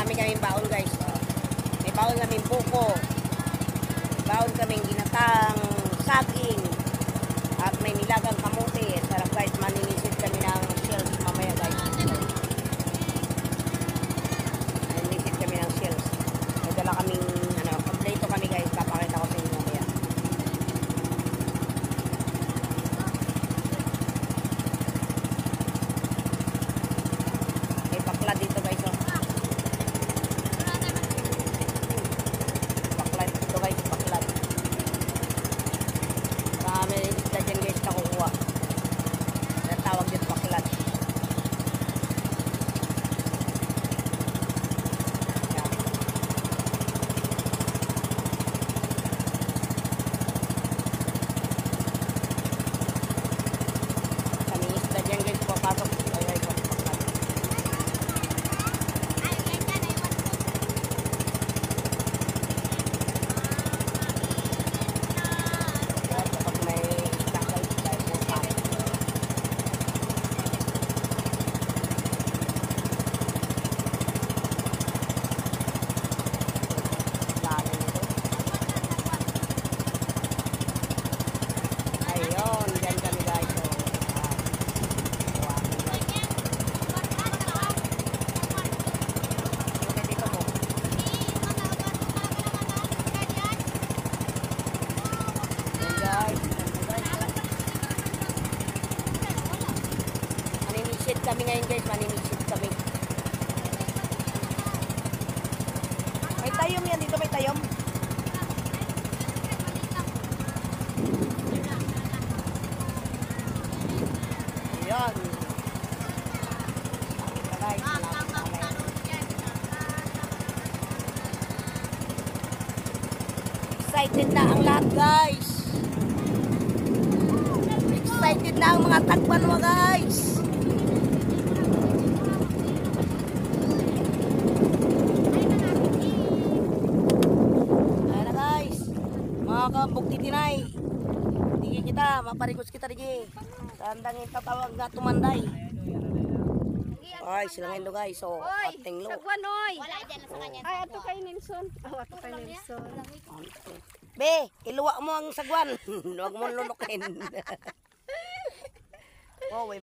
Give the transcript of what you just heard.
Marami kaming baon guys. May baon kaming buko. May baon kaming ginatang saging. At may nilagang kamuti. Sarap guys, maninisid kami ng shells mamaya guys. Maninisid kami ng shells. May dala kaming, kompleto kami guys. Papakita ko sa inyo mamaya. May bakla dito guys. Bakla dito guys, bakla. Marami isda dyan guys na kukuha. Natawag dito bakla. Kami isda dyan guys, papasok. Maninisid kami ngayon guys, maninisid kami. May tayom yan dito, may tayom. Ayan. Excited na ang lahat guys. Excited na ang mga tagpanwa guys. Ayan na guys. Mga kabuktitinay. Digi kita, maparikos kita digi. Tandang itatawag na tumanday. Ay, sila ngayon guys. So, ating lo. Sagwan oy. Wala dyan sa kanya. Ay, ato kay Nelson. Ato kay Nelson. Be, iluwa mo ang sagwan. Huwag mo lunukin. Oh,